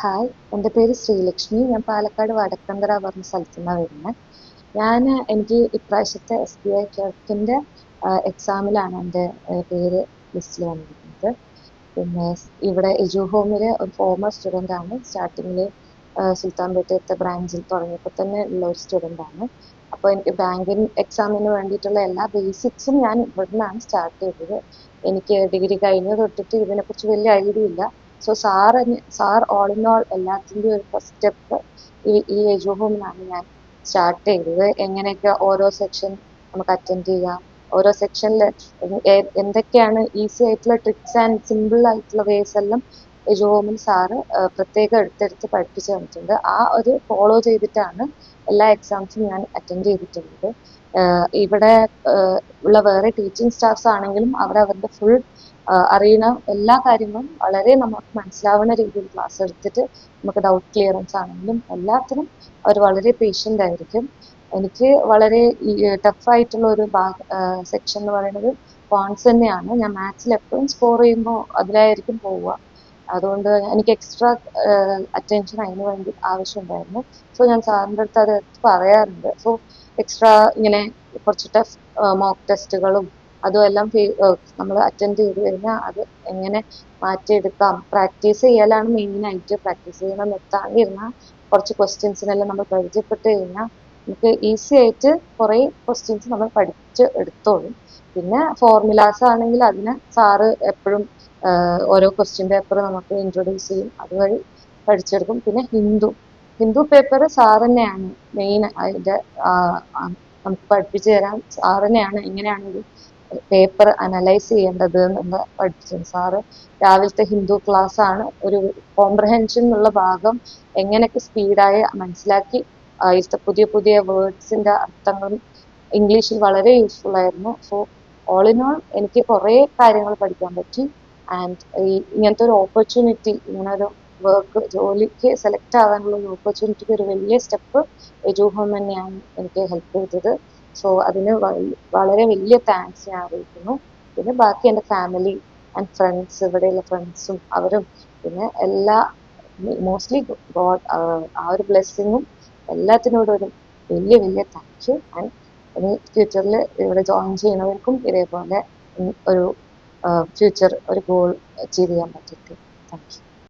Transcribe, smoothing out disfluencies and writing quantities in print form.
Hi, എൻ്റെ പേര് ശ്രീലക്ഷ്മി. ഞാൻ പാലക്കാട് വടക്കന്തറ പറഞ്ഞ സ്ഥലത്തു നിന്നാണ് വരുന്നത്. എനിക്ക് ഇപ്രാവശ്യത്തെ SBI ക്ലർക്കിൻ്റെ എക്സാമിലാണ് എൻ്റെ പേര് ലിസ്റ്റിൽ വന്നിരിക്കുന്നത്. പിന്നെ ഇവിടെ എജു ഹോമിലെ ഒരു ഫോമർ സ്റ്റുഡൻ്റ് ആണ്. സ്റ്റാർട്ടിങ്ങിൽ സുൽത്താൻപേട്ടത്തെ ബ്രാഞ്ചിൽ തുടങ്ങിയപ്പോൾ തന്നെ ഉള്ള ഒരു സ്റ്റുഡൻ്റ് ആണ്. അപ്പോൾ എനിക്ക് ബാങ്കിങ് എക്സാമിന് വേണ്ടിയിട്ടുള്ള എല്ലാ ബേസിക്സും ഞാൻ ഇവിടെ നിന്നാണ് സ്റ്റാർട്ട് ചെയ്തത്. എനിക്ക് ഡിഗ്രി കഴിഞ്ഞ് തൊട്ടിട്ട് ഇതിനെക്കുറിച്ച് വലിയ ഐഡിയ ഇല്ല. So sir all in all എല്ലാത്തിൻ്റെയും ഒരു ഫസ്റ്റ് സ്റ്റെപ്പ് ഈ എജു ഹോമിലാണ് ഞാൻ സ്റ്റാർട്ട് ചെയ്തത്. എങ്ങനെയൊക്കെ ഓരോ സെക്ഷൻ നമുക്ക് അറ്റൻഡ് ചെയ്യാം, ഓരോ സെക്ഷനിൽ എന്തൊക്കെയാണ് ഈസി ആയിട്ടുള്ള ട്രിക്സ് ആൻഡ് സിമ്പിൾ ആയിട്ടുള്ള വേസ് എല്ലാം എജു ഹോമിൽ സാറ് പ്രത്യേകം എടുത്തെടുത്ത് പഠിപ്പിച്ചു തന്നിട്ടുണ്ട്. ആ ഒരു ഫോളോ ചെയ്തിട്ടാണ് എല്ലാ എക്സാംസും ഞാൻ അറ്റൻഡ് ചെയ്തിട്ടുള്ളത്. ഇവിടെ ഉള്ള വേറെ ടീച്ചിങ് സ്റ്റാഫ്സ് ആണെങ്കിലും അവരവരുടെ ഫുൾ അറിയുന്ന എല്ലാ കാര്യങ്ങളും വളരെ നമുക്ക് മനസ്സിലാവുന്ന രീതിയിൽ ക്ലാസ് എടുത്തിട്ട് നമുക്ക് ഡൗട്ട് ക്ലിയറൻസ് ആണെങ്കിലും എല്ലാത്തിനും അവർ വളരെ പേഷ്യൻ്റ് ആയിരിക്കും. എനിക്ക് വളരെ ടഫായിട്ടുള്ള ഒരു സെക്ഷൻ എന്ന് പറയുന്നത് ക്വാൺസ് തന്നെയാണ്. ഞാൻ മാത്സിൽ എപ്പോഴും സ്കോർ ചെയ്യുമ്പോൾ അതിലായിരിക്കും പോവുക. അതുകൊണ്ട് എനിക്ക് എക്സ്ട്രാ അറ്റൻഷൻ അതിന് വേണ്ടി ആവശ്യമുണ്ടായിരുന്നു. സോ ഞാൻ സാറിൻ്റെ അടുത്ത് അത് പറയാറുണ്ട്. സോ എക്സ്ട്രാ ഇങ്ങനെ കുറച്ച് ടഫ് മോക്ക് ടെസ്റ്റുകളും അതുമെല്ലാം നമ്മൾ അറ്റൻഡ് ചെയ്ത് കഴിഞ്ഞാൽ അത് എങ്ങനെ മാറ്റിയെടുക്കാം, പ്രാക്ടീസ് ചെയ്യലാണ് മെയിനായിട്ട്. പ്രാക്ടീസ് ചെയ്യണം നിർത്താണ്ടിരുന്നാൽ കുറച്ച് ക്വസ്റ്റ്യൻസിനെല്ലാം നമ്മൾ പരിചയപ്പെട്ട് കഴിഞ്ഞാൽ നമുക്ക് ഈസി ആയിട്ട് കുറേ ക്വസ്റ്റ്യൻസ് നമ്മൾ പഠിച്ച് എടുത്തോളും. പിന്നെ ഫോർമുലാസ് ആണെങ്കിൽ അതിന് സാറ് എപ്പോഴും ഓരോ ക്വസ്റ്റ്യൻ പേപ്പർ നമുക്ക് ഇൻട്രൊഡ്യൂസ് ചെയ്യും, അതുവഴി പഠിച്ചെടുക്കും. പിന്നെ ഹിന്ദു പേപ്പർ സാർ തന്നെയാണ് മെയിൻ. അതിൻ്റെ നമുക്ക് പഠിപ്പിച്ചു തരാൻ സാർ തന്നെയാണ് എങ്ങനെയാണ് ഒരു പേപ്പർ അനലൈസ് ചെയ്യേണ്ടത് എന്നുള്ള പഠിപ്പിച്ചത്. സാറ് രാവിലത്തെ ഹിന്ദു ക്ലാസ് ആണ്. ഒരു കോംപ്രഹെൻഷൻ എന്നുള്ള ഭാഗം എങ്ങനെയൊക്കെ സ്പീഡായി മനസ്സിലാക്കി ഇഷ്ട പുതിയ പുതിയ വേർഡ്സിൻ്റെ അർത്ഥങ്ങളും ഇംഗ്ലീഷിൽ വളരെ യൂസ്ഫുൾ ആയിരുന്നു. സോ ഓൾ ഇൻ ഓൾ എനിക്ക് കുറേ കാര്യങ്ങൾ പഠിക്കാൻ പറ്റി. ആൻഡ് ഇങ്ങനത്തെ ഒരു ഓപ്പർച്യൂണിറ്റി, ഇങ്ങനെ ഒരു ജോലിക്ക് സെലക്ട് ആവാനുള്ള ഒരു ഓപ്പർച്യൂണിറ്റിക്ക് ഒരു വലിയ സ്റ്റെപ്പ് എജു ഹോം തന്നെയാണ് എനിക്ക് ഹെൽപ്പ് ചെയ്തത്. സോ അതിന് വളരെ വലിയ താങ്ക്സ് ഞാൻ അറിയിക്കുന്നു. പിന്നെ ബാക്കി എൻ്റെ ഫാമിലി ആൻഡ് ഫ്രണ്ട്സ്, ഇവിടെയുള്ള ഫ്രണ്ട്സും അവരും പിന്നെ മോസ്റ്റ്ലി ഗോഡ്, ആ ഒരു ബ്ലെസ്സിങ്ങും എല്ലാത്തിനോടും ഒരു വലിയ വലിയ താങ്ക് യു. ആൻഡ് ഇനി ഫ്യൂച്ചറിൽ ഇവിടെ ജോയിൻ ചെയ്യുന്നവർക്കും ഇതേപോലെ ഒരു ഫ്യൂച്ചർ ഒരു ഗോൾ അച്ചീവ് ചെയ്യാൻ പറ്റട്ടെ. Thank U.